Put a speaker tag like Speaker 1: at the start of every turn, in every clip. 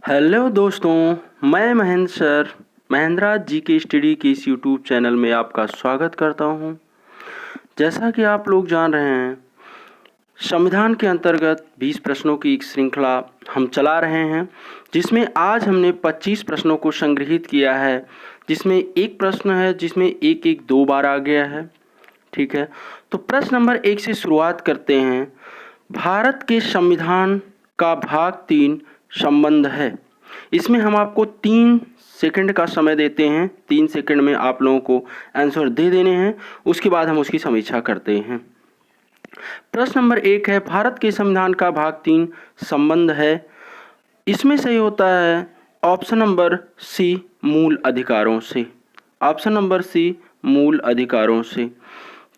Speaker 1: Hello दोस्तों, मैं Mahendra sir Mahindra जी के स्टडी के इस यूट्यूब चैनल में आपका स्वागत करता हूं। जैसा कि आप लोग जान रहे हैं, संविधान के अंतर्गत 20 प्रश्नों की एक श्रृंखला हम चला रहे हैं, जिसमें आज हमने 25 प्रश्नों को संग्रहित किया है, जिसमें एक प्रश्न है जिसमें एक दो बार आ गया है। ठीक है, तो प्रश्न नंबर 1 से शुरुआत करते हैं। भारत के संविधान का भाग 3 संबंध है। इसमें हम आपको 3 सेकंड का समय देते हैं। 3 सेकंड में आप लोगों को आंसर दे देने हैं, उसके बाद हम उसकी समीक्षा करते हैं। प्रश्न नंबर 1 है, भारत के संविधान का भाग 3 संबंध है। इसमें सही होता है ऑप्शन नंबर सी, मूल अधिकारों से। ऑप्शन नंबर सी, मूल अधिकारों से।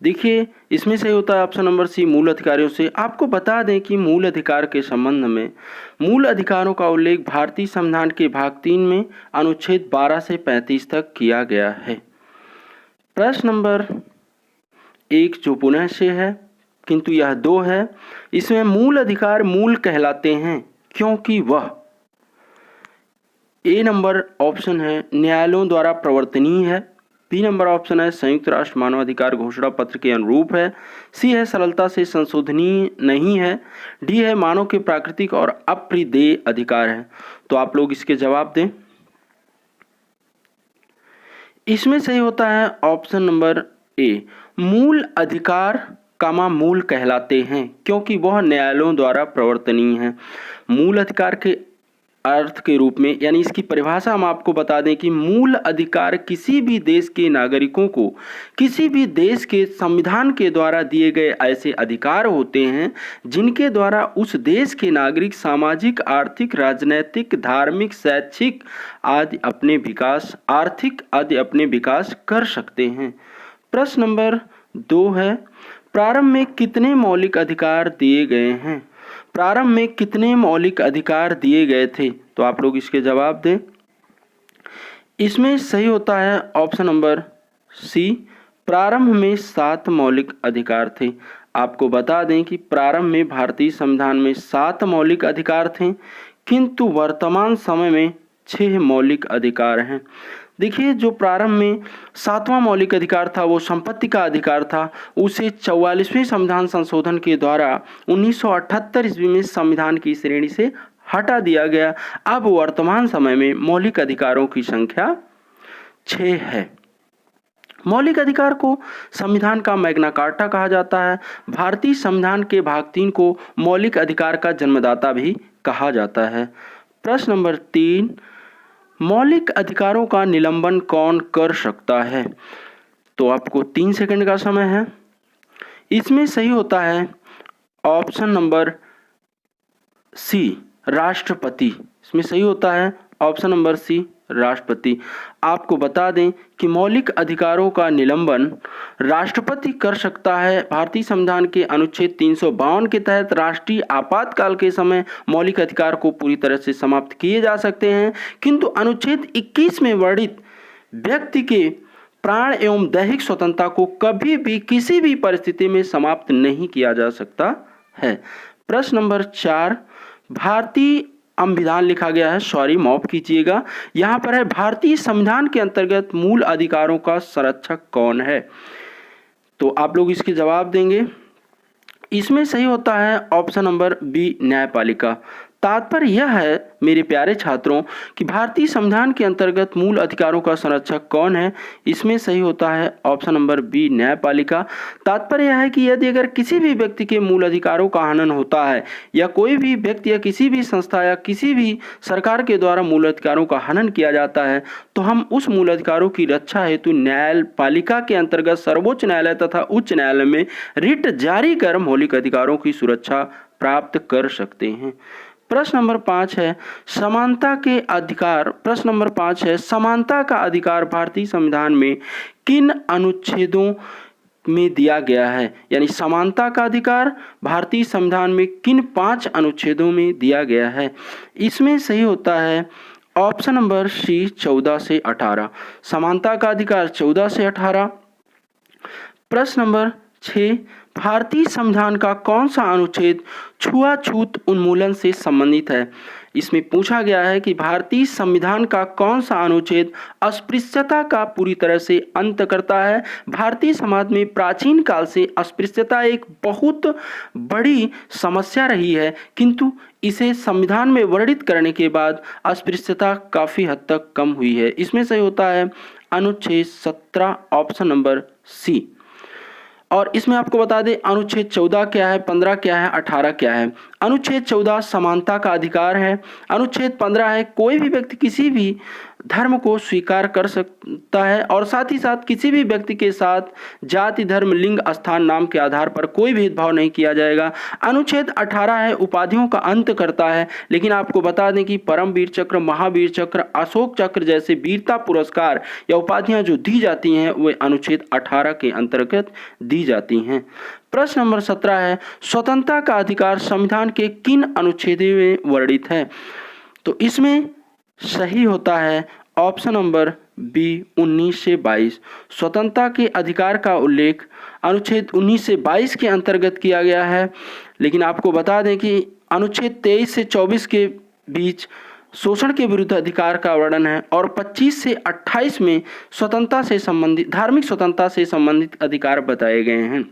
Speaker 1: देखिए, इसमें सही होता है ऑप्शन नंबर सी, मूल अधिकारों से। आपको बता दें कि मूल अधिकार के संबंध में मूल अधिकारों का उल्लेख भारतीय संविधान के भाग 3 में अनुच्छेद 12 से 35 तक किया गया है। प्रश्न नंबर 1 जो पुनः से है, किंतु यह 2 है। इसमें मूल अधिकार मूल कहलाते हैं क्योंकि वह ए नंबर ऑप्शन है न्यायालयों द्वारा प्रवर्तनीय है। बी नंबर ऑप्शन है संयुक्त राष्ट्र मानवाधिकार घोषणा पत्र के अनुरूप है। सी है सरलता से संशोधनीय नहीं है। डी है मानव के प्राकृतिक और अप्रिदेय अधिकार है। तो आप लोग इसके जवाब दें। इसमें सही होता है ऑप्शन नंबर ए, मूल अधिकार कामा मूल कहलाते हैं क्योंकि वह न्यायालयों द्वारा प्रवर्तनीय है। मूल अधिकार के अर्थ के रूप में, यानी इसकी परिभाषा हम आपको बता दें कि मूल अधिकार किसी भी देश के नागरिकों को किसी भी देश के संविधान के द्वारा दिए गए ऐसे अधिकार होते हैं जिनके द्वारा उस देश के नागरिक सामाजिक, आर्थिक, राजनैतिक, धार्मिक, शैक्षिक आदि अपने विकास कर सकते हैं। प्रश्न नंबर 2 है, प्रारंभ में कितने मौलिक अधिकार दिए गए हैं? प्रारंभ में कितने मौलिक अधिकार दिए गए थे? तो आप लोग इसके जवाब दें। इसमें सही होता है ऑप्शन नंबर सी, प्रारंभ में 7 मौलिक अधिकार थे। आपको बता दें कि प्रारंभ में भारतीय संविधान में 7 मौलिक अधिकार थे, किंतु वर्तमान समय में 6 मौलिक अधिकार हैं। देखिए, जो प्रारंभ में 7वां मौलिक अधिकार था वो संपत्ति का अधिकार था। उसे 44वें संविधान संशोधन के द्वारा 1978 ईस्वी में संविधान की श्रेणी से हटा दिया गया। अब वर्तमान समय में मौलिक अधिकारों की संख्या 6 है। मौलिक अधिकार को संविधान का मैग्ना कार्टा कहा जाता है। भारतीय संविधान के भाग 3 को मौलिक अधिकार का जन्मदाता भी कहा जाता है। प्रश्न नंबर 3, मौलिक अधिकारों का निलंबन कौन कर सकता है? तो आपको 3 सेकंड का समय है। इसमें सही होता है ऑप्शन नंबर सी, राष्ट्रपति। इसमें सही होता है ऑप्शन नंबर सी, राष्ट्रपति। आपको बता दें कि मौलिक अधिकारों का निलंबन राष्ट्रपति कर सकता है। भारतीय संविधान के अनुच्छेद 352 के तहत राष्ट्रीय आपातकाल के समय मौलिक अधिकार को पूरी तरह से समाप्त किए जा सकते हैं, किंतु अनुच्छेद 21 में वर्णित व्यक्ति के प्राण एवं दैहिक स्वतंत्रता को कभी भी किसी भी परिस्थिति में समाप्त नहीं किया जा सकता है। प्रश्न नंबर 4, भारतीय संविधान लिखा गया है, सॉरी माफ कीजिएगा, यहाँ पर है भारतीय संविधान के अंतर्गत मूल अधिकारों का संरक्षक कौन है? तो आप लोग इसके जवाब देंगे। इसमें सही होता है ऑप्शन नंबर बी, न्यायपालिका। तात्पर्य यह है मेरे प्यारे छात्रों कि भारतीय संविधान के अंतर्गत मूल अधिकारों का संरक्षक कौन है? इसमें सही होता है ऑप्शन नंबर बी, न्यायपालिका। तात्पर्य यह है कि यदि अगर किसी भी व्यक्ति के मूल अधिकारों का हनन होता है या कोई भी व्यक्ति या किसी भी संस्था या किसी भी सरकार के द्वारा मूल अधिकारों का हनन किया जाता है, तो हम उस मूल अधिकारों की रक्षा हेतु न्यायपालिका के अंतर्गत सर्वोच्च न्यायालय तथा उच्च न्यायालय में रिट जारी कर मौलिक अधिकारों की सुरक्षा प्राप्त कर सकते हैं। प्रश्न नंबर 5 है, समानता के अधिकार। प्रश्न नंबर 5 है, समानता का अधिकार भारतीय संविधान में किन अनुच्छेदों में दिया गया है? यानी समानता का अधिकार भारतीय संविधान में किन 5 अनुच्छेदों में दिया गया है? इसमें सही होता है ऑप्शन नंबर सी, 14 से 18। समानता का अधिकार 14 से 18। प्रश्न नंबर 6, भारतीय संविधान का कौन सा अनुच्छेद छुआछूत उन्मूलन से संबंधित है? इसमें पूछा गया है कि भारतीय संविधान का कौन सा अनुच्छेद अस्पृश्यता का पूरी तरह से अंत करता है। भारतीय समाज में प्राचीन काल से अस्पृश्यता एक बहुत बड़ी समस्या रही है, किंतु इसे संविधान में वर्णित करने के बाद अस्पृश्यता काफ़ी हद तक कम हुई है। इसमें सही होता है अनुच्छेद 17, ऑप्शन नंबर सी। और इसमें आपको बता दें अनुच्छेद 14 क्या है, 15 क्या है, 18 क्या है। अनुच्छेद 14 समानता का अधिकार है। अनुच्छेद 15 है कोई भी व्यक्ति किसी भी धर्म को स्वीकार कर सकता है और साथ ही साथ किसी भी व्यक्ति के साथ जाति, धर्म, लिंग, स्थान, नाम के आधार पर कोई भेदभाव नहीं किया जाएगा। अनुच्छेद 18 है उपाधियों का अंत करता है, लेकिन आपको बता दें कि परमवीर चक्र, महावीर चक्र, अशोक चक्र जैसे वीरता पुरस्कार या उपाधियां जो दी जाती हैं वे अनुच्छेद 18 के अंतर्गत दी जाती हैं। प्रश्न नंबर 17 है स्वतंत्रता का अधिकार संविधान के किन अनुच्छेदों में वर्णित है? तो इसमें सही होता है ऑप्शन नंबर बी 19 से 22। स्वतंत्रता के अधिकार का उल्लेख अनुच्छेद 19 से 22 के अंतर्गत किया गया है, लेकिन आपको बता दें कि अनुच्छेद 23 से 24 के बीच शोषण के विरुद्ध अधिकार का वर्णन है और 25 से 28 में स्वतंत्रता से संबंधित, धार्मिक स्वतंत्रता से संबंधित अधिकार बताए गए हैं।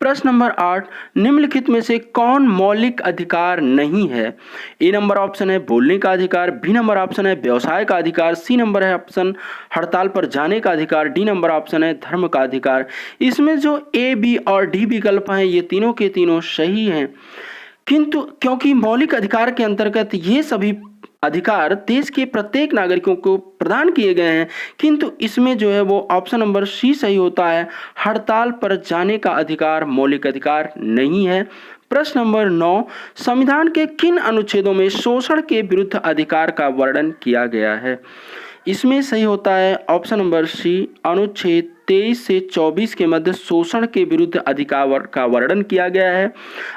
Speaker 1: प्रश्न नंबर 8 निम्नलिखित में से कौन मौलिक अधिकार नहीं है? ए नंबर ऑप्शन है बोलने का अधिकार, बी नंबर ऑप्शन है व्यवसाय का अधिकार, सी नंबर है ऑप्शन हड़ताल पर जाने का अधिकार, डी नंबर ऑप्शन है धर्म का अधिकार। इसमें जो ए, बी और डी विकल्प हैं ये तीनों के तीनों सही हैं, किंतु क्योंकि मौलिक अधिकार के अंतर्गत ये सभी अधिकार देश के प्रत्येक नागरिकों को प्रदान किए गए हैं, किंतु इसमें जो है वो ऑप्शन नंबर सी सही होता है, हड़ताल पर जाने का अधिकार मौलिक अधिकार नहीं है। प्रश्न नंबर 9 संविधान के किन अनुच्छेदों में शोषण के विरुद्ध अधिकार का वर्णन किया गया है? इसमें सही होता है ऑप्शन नंबर सी, अनुच्छेद 23 से 24 के मध्य शोषण के विरुद्ध अधिकार का वर्णन किया गया है।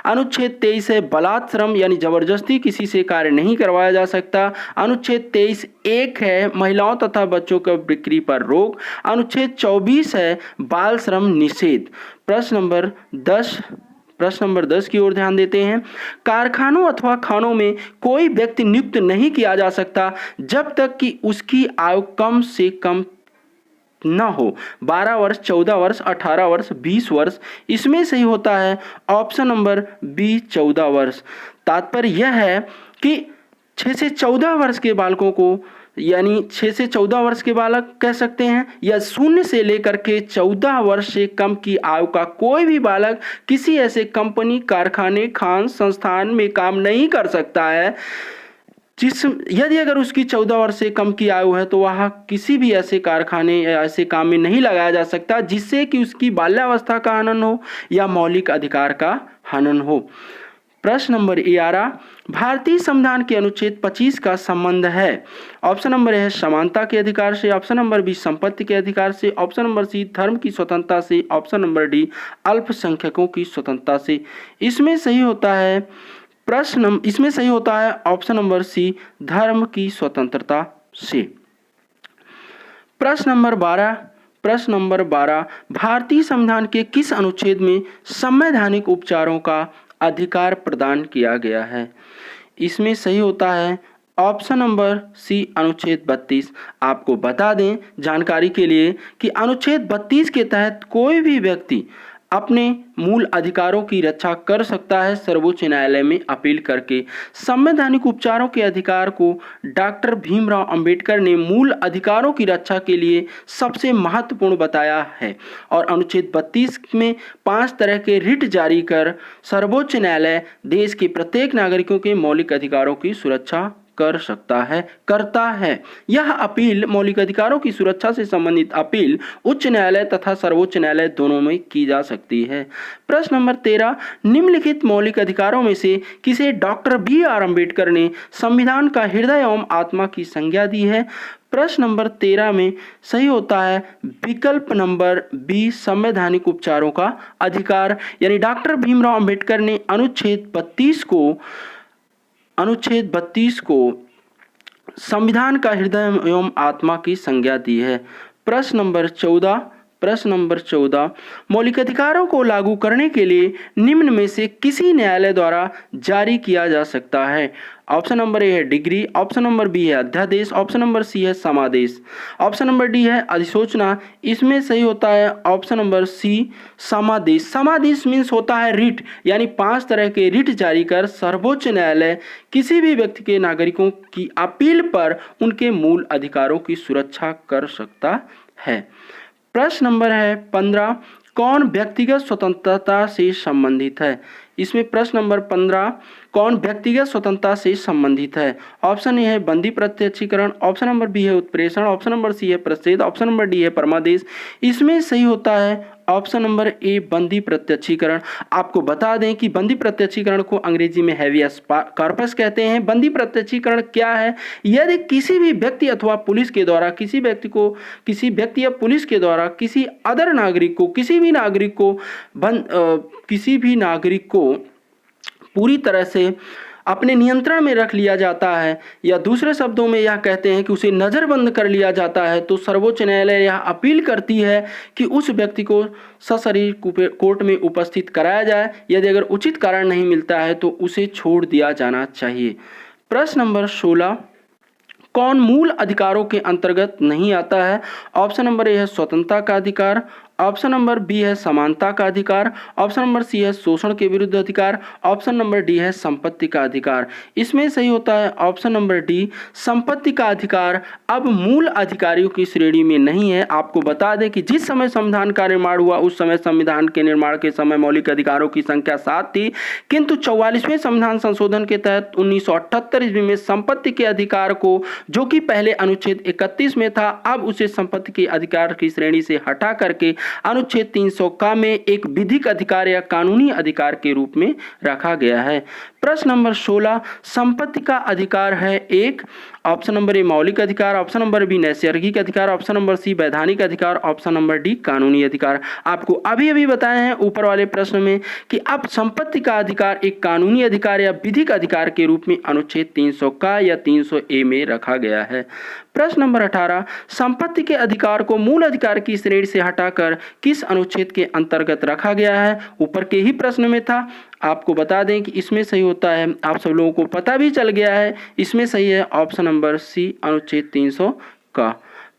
Speaker 1: अनुच्छेद 23 है बलात्श्रम यानी जबरदस्ती किसी से कार्य नहीं करवाया जा सकता। अनुच्छेद 23 एक है महिलाओं तथा बच्चों की बिक्री पर रोक। अनुच्छेद 24 है बाल श्रम निषेध। प्रश्न नंबर 10 की ओर ध्यान देते हैं। कारखानों अथवा खानों में कोई व्यक्ति नियुक्त नहीं किया जा सकता जब तक कि उसकी आयु कम से कम न हो 12 वर्ष, 14 वर्ष, 18 वर्ष, 20 वर्ष। इसमें सही होता है ऑप्शन नंबर बी 14 वर्ष। तात्पर्य यह है कि 6 से 14 वर्ष के बालकों को यानी 6 से 14 वर्ष के बालक कह सकते हैं या 0 से लेकर के 14 वर्ष से कम की आयु का कोई भी बालक किसी ऐसे कंपनी, कारखाने, खान, संस्थान में काम नहीं कर सकता है यदि अगर उसकी 14 वर्ष से कम की आयु है तो वह किसी भी ऐसे कारखाने या ऐसे काम में नहीं लगाया जा सकता जिससे कि उसकी बाल्यावस्था का हनन हो या मौलिक अधिकार का हनन हो। प्रश्न नंबर 11 भारतीय संविधान के अनुच्छेद 25 का संबंध है। ऑप्शन नंबर है समानता के अधिकार से, ऑप्शन नंबर बी संपत्ति के अधिकार से, ऑप्शन नंबर सी धर्म की स्वतंत्रता से, ऑप्शन नंबर डी अल्पसंख्यकों की स्वतंत्रता से। इसमें सही होता है ऑप्शन नंबर सी धर्म की स्वतंत्रता से। प्रश्न नंबर 12 भारतीय संविधान के किस अनुच्छेद में संवैधानिक उपचारों का अधिकार प्रदान किया गया है? इसमें सही होता है ऑप्शन नंबर सी अनुच्छेद 32। आपको बता दें जानकारी के लिए कि अनुच्छेद 32 के तहत कोई भी व्यक्ति अपने मूल अधिकारों की रक्षा कर सकता है सर्वोच्च न्यायालय में अपील करके। संवैधानिक उपचारों के अधिकार को डॉक्टर भीमराव अंबेडकर ने मूल अधिकारों की रक्षा के लिए सबसे महत्वपूर्ण बताया है और अनुच्छेद 32 में 5 तरह के रिट जारी कर सर्वोच्च न्यायालय देश के प्रत्येक नागरिकों के मौलिक अधिकारों की सुरक्षा करता है। यह अपील मौलिक अधिकारों की सुरक्षा से संबंधित अपील उच्च न्यायालय तथा सर्वोच्च न्यायालय दोनों में की जा सकती है। प्रश्न नंबर 13 निम्नलिखित मौलिक अधिकारों में से किसे डॉक्टर बी.आर. अंबेडकर ने संविधान का हृदय एवं आत्मा की संज्ञा दी है? प्रश्न नंबर 13 में सही होता है विकल्प नंबर बी संवैधानिक उपचारों का अधिकार, यानी डॉक्टर भीमराव अंबेडकर ने अनुच्छेद 32 को संविधान का हृदय एवं आत्मा की संज्ञा दी है। प्रश्न नंबर 14 प्रश्न नंबर 14, मौलिक अधिकारों को लागू करने के लिए निम्न में से किसी न्यायालय द्वारा जारी किया जा सकता है? ऑप्शन नंबर ए है डिग्री, ऑप्शन नंबर बी है अध्यादेश, ऑप्शन नंबर सी है समादेश, ऑप्शन नंबर डी है अधिसूचना। इसमें सही होता है ऑप्शन नंबर सी समादेश। समादेश मीन्स होता है रिट, यानी 5 तरह के रिट जारी कर सर्वोच्च न्यायालय किसी भी व्यक्ति के नागरिकों की अपील पर उनके मूल अधिकारों की सुरक्षा कर सकता है। प्रश्न नंबर है 15, कौन व्यक्तिगत स्वतंत्रता से संबंधित है? इसमें प्रश्न नंबर 15, कौन व्यक्तिगत स्वतंत्रता से संबंधित है? ऑप्शन ए है बंदी प्रत्यक्षीकरण, ऑप्शन नंबर बी है उत्प्रेषण, ऑप्शन नंबर सी है प्रच्छेद, ऑप्शन नंबर डी है परमादेश। इसमें सही होता है ऑप्शन नंबर ए बंदी प्रत्यक्षीकरण। आपको बता दें कि बंदी प्रत्यक्षीकरण को अंग्रेजी में हैवियस कॉर्पस कहते हैं। बंदी प्रत्यक्षीकरण क्या है? यदि किसी भी व्यक्ति अथवा पुलिस के द्वारा किसी व्यक्ति या पुलिस के द्वारा किसी अदर नागरिक को किसी भी नागरिक को पूरी तरह से अपने नियंत्रण में रख लिया जाता है, या दूसरे शब्दों में यह कहते हैं कि उसे नज़रबंद कर लिया जाता है, तो सर्वोच्च न्यायालय यह अपील करती है कि उस व्यक्ति को सशरीर कोर्ट में उपस्थित कराया जाए। यदि अगर उचित कारण नहीं मिलता है तो उसे छोड़ दिया जाना चाहिए। प्रश्न नंबर 16, कौन मूल अधिकारों के अंतर्गत नहीं आता है? ऑप्शन नंबर ए है स्वतंत्रता का अधिकार, ऑप्शन नंबर बी है समानता का अधिकार, ऑप्शन नंबर सी है शोषण के विरुद्ध अधिकार, ऑप्शन नंबर डी है संपत्ति का अधिकार। इसमें सही होता है ऑप्शन नंबर डी संपत्ति का अधिकार अब मूल अधिकारियों की श्रेणी में नहीं है। आपको बता दें कि जिस समय संविधान का निर्माण हुआ उस समय संविधान के निर्माण के समय मौलिक अधिकारों की संख्या 7 थी, किंतु 44वें संविधान संशोधन के तहत 1978 ईस्वी में संपत्ति के अधिकार को, जो कि पहले अनुच्छेद 31 में था, अब उसे संपत्ति के अधिकार की श्रेणी से हटा करके अनुच्छेद 300 का में एक विधिक अधिकार या कानूनी अधिकार के रूप में रखा गया है। प्रश्न नंबर 16, संपत्ति का अधिकार है एक, ऑप्शन नंबर ए मौलिक अधिकार, ऑप्शन नंबर बी नैसर्गिक अधिकार, ऑप्शन नंबर सी वैधानिक अधिकार, ऑप्शन नंबर डी कानूनी अधिकार। आपको अभी बताए हैं ऊपर वाले प्रश्न में कि अब संपत्ति का अधिकार एक कानूनी अधिकार या विधिक अधिकार के रूप में अनुच्छेद 300 का या 300A में रखा गया है। प्रश्न नंबर 18, संपत्ति के अधिकार को मूल अधिकार की श्रेणी से हटाकर किस अनुच्छेद के अंतर्गत रखा गया है? ऊपर के ही प्रश्न में था। आपको बता दें कि इसमें सही होता है, आप सब लोगों को पता भी चल गया है, इसमें सही है ऑप्शन नंबर सी अनुच्छेद 300 का।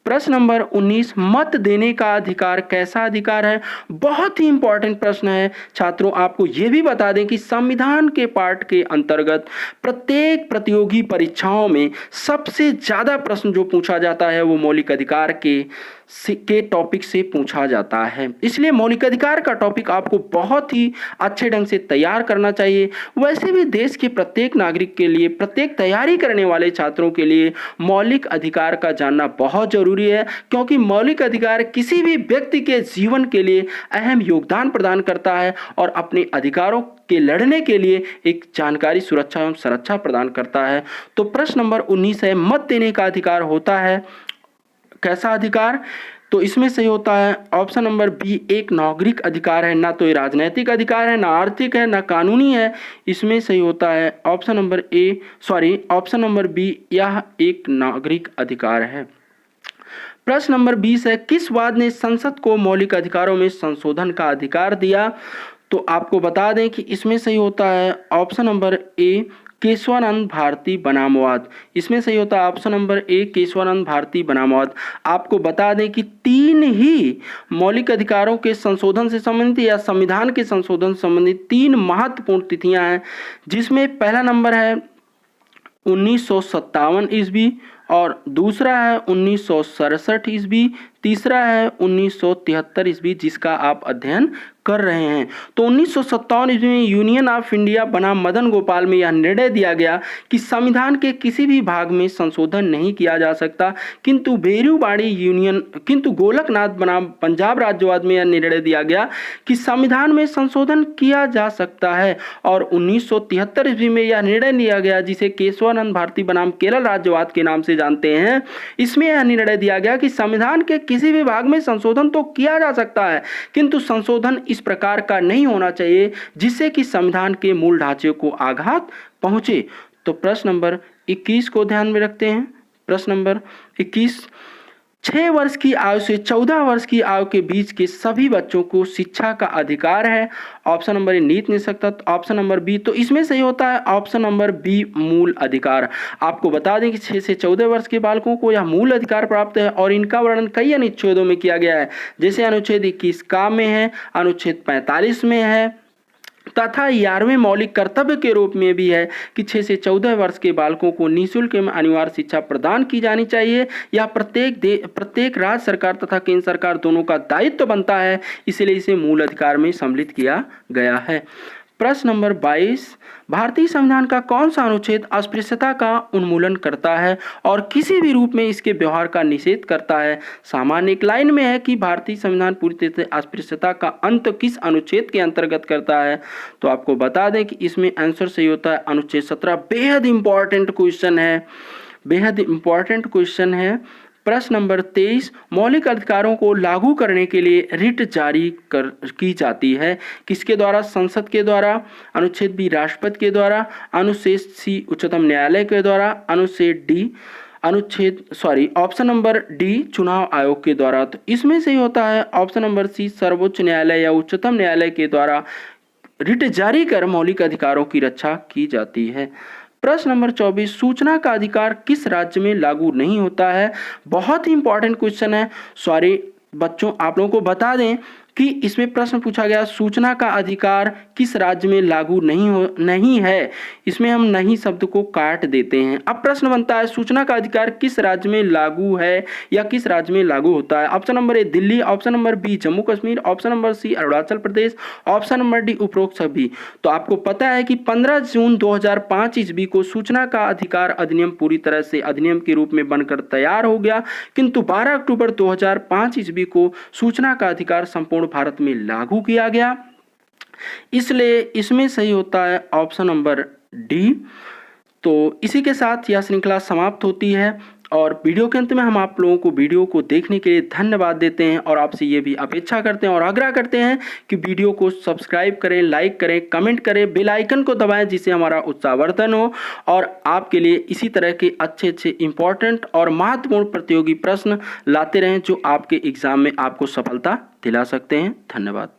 Speaker 1: प्रश्न नंबर 19, मत देने का अधिकार कैसा अधिकार है? बहुत ही इंपॉर्टेंट प्रश्न है छात्रों। आपको यह भी बता दें कि संविधान के पाठ के अंतर्गत प्रत्येक प्रतियोगी परीक्षाओं में सबसे ज्यादा प्रश्न जो पूछा जाता है वो मौलिक अधिकार के टॉपिक से पूछा जाता है। इसलिए मौलिक अधिकार का टॉपिक आपको बहुत ही अच्छे ढंग से तैयार करना चाहिए। वैसे भी देश के प्रत्येक नागरिक के लिए, प्रत्येक तैयारी करने वाले छात्रों के लिए मौलिक अधिकार का जानना बहुत जरूरी है, क्योंकि मौलिक अधिकार किसी भी व्यक्ति के जीवन के लिए अहम योगदान प्रदान करता है और अपने अधिकारों के लड़ने के लिए एक जानकारी, सुरक्षा एवं संरक्षा प्रदान करता है। तो प्रश्न नंबर 19 है, मत देने का अधिकार होता है कैसा अधिकार? तो इसमें सही होता है ऑप्शन नंबर बी एक नागरिक अधिकार है, ना तो ये राजनैतिक अधिकार है, ना आर्थिक है, ना कानूनी है। इसमें सही होता है ऑप्शन नंबर बी, यह एक नागरिक अधिकार है। प्रश्न नंबर 20 है, किस वाद ने संसद को मौलिक अधिकारों में संशोधन का अधिकार दिया? तो आपको बता दें कि इसमें सही होता है option number A Kesavananda Bharati बनाम वाद। इसमें सही होता है option number A Kesavananda Bharati बनाम वाद। आपको बता दें कि 3 ही मौलिक अधिकारों के संशोधन से संबंधित या संविधान के संशोधन से संबंधित 3 महत्वपूर्ण तिथियां हैं, जिसमें पहला नंबर है 1957 ईस्वी और दूसरा है 1967 ईस्वी, तीसरा है 1973 ईस्वी, जिसका आप अध्ययन कर रहे हैं। तो 1957 ईस्वी में यूनियन ऑफ इंडिया बनाम मदन गोपाल में यह निर्णय दिया गया कि संविधान के किसी भी भाग में संशोधन नहीं किया जा सकता, किंतु गोलकनाथ बनाम पंजाब राज्यवाद में यह निर्णय दिया गया कि संविधान में संशोधन किया जा सकता है। और 1973 ईस्वी में यह निर्णय लिया गया, जिसे केशवानंद भारती बनाम केरल राज्यवाद के नाम से जानते हैं। इसमें यह निर्णय दिया गया कि संविधान के किसी भी भाग में संशोधन तो किया जा सकता है, किंतु संशोधन इस प्रकार का नहीं होना चाहिए जिससे कि संविधान के मूल ढांचे को आघात पहुंचे। तो प्रश्न नंबर 21 को ध्यान में रखते हैं। प्रश्न नंबर 21, 6 वर्ष की आयु से 14 वर्ष की आयु के बीच के सभी बच्चों को शिक्षा का अधिकार है। ऑप्शन नंबर ए नीति निरक्षरता, ऑप्शन नंबर बी, तो इसमें सही होता है ऑप्शन नंबर बी मूल अधिकार। आपको बता दें कि 6 से 14 वर्ष के बालकों को यह मूल अधिकार प्राप्त है और इनका वर्णन कई अनुच्छेदों में किया गया है, जैसे अनुच्छेद 21 का में है, अनुच्छेद 45 में है तथा 11वें मौलिक कर्तव्य के रूप में भी है कि 6 से 14 वर्ष के बालकों को निःशुल्क एवं अनिवार्य शिक्षा प्रदान की जानी चाहिए। यह प्रत्येक राज्य सरकार तथा केंद्र सरकार दोनों का दायित्व बनता है, इसलिए इसे मूल अधिकार में सम्मिलित किया गया है। प्रश्न नंबर 22, भारतीय संविधान का कौन सा अनुच्छेद अस्पृश्यता का उन्मूलन करता है और किसी भी रूप में इसके व्यवहार का निषेध करता है? सामान्य एक लाइन में है कि भारतीय संविधान पूरी तरह से अस्पृश्यता का अंत किस अनुच्छेद के अंतर्गत करता है? तो आपको बता दें कि इसमें आंसर सही होता है अनुच्छेद 17। बेहद इंपॉर्टेंट क्वेश्चन है, बेहद इंपॉर्टेंट क्वेश्चन है। प्रश्न नंबर 23, मौलिक अधिकारों को लागू करने के लिए रिट जारी की जाती है किसके द्वारा? संसद के द्वारा, अनुच्छेद बी राष्ट्रपति के द्वारा, अनुच्छेद सी उच्चतम न्यायालय के द्वारा, ऑप्शन नंबर डी चुनाव आयोग के द्वारा। तो इसमें सही होता है ऑप्शन नंबर सी सर्वोच्च न्यायालय या उच्चतम न्यायालय के द्वारा रिट जारी कर मौलिक अधिकारों की रक्षा की जाती है। प्रश्न नंबर 24, सूचना का अधिकार किस राज्य में लागू नहीं होता है? बहुत ही इंपॉर्टेंट क्वेश्चन है। सॉरी बच्चों, आप लोगों को बता दें कि इसमें प्रश्न पूछा गया सूचना का अधिकार किस राज्य में लागू नहीं है। इसमें हम नहीं शब्द को काट देते हैं। अब प्रश्न बनता है सूचना का अधिकार किस राज्य में लागू है या किस राज्य में लागू होता है? Option number A Delhi, option number B Jammu Kashmir, option number C Arunachal Pradesh, option number D उपरोक्त सभी। तो आपको पता है कि 15 जून 2005 ईस्वी को सूचना का अधिकार अधिनियम पूरी तरह से अधिनियम के रूप में बनकर तैयार हो गया, किंतु 12 अक्टूबर 2005 ईस्वी को सूचना का अधिकार संपूर्ण भारत में लागू किया गया, इसलिए इसमें सही होता है ऑप्शन नंबर डी। तो इसी के साथ यह श्रृंखला समाप्त होती है और वीडियो के अंत में हम आप लोगों को वीडियो को देखने के लिए धन्यवाद देते हैं और आपसे ये भी अपेक्षा करते हैं और आग्रह करते हैं कि वीडियो को सब्सक्राइब करें, लाइक करें, कमेंट करें, बेल आइकन को दबाएं जिससे हमारा उत्साहवर्धन हो और आपके लिए इसी तरह के अच्छे अच्छे इंपॉर्टेंट और महत्वपूर्ण प्रतियोगी प्रश्न लाते रहें जो आपके एग्जाम में आपको सफलता दिला सकते हैं। धन्यवाद।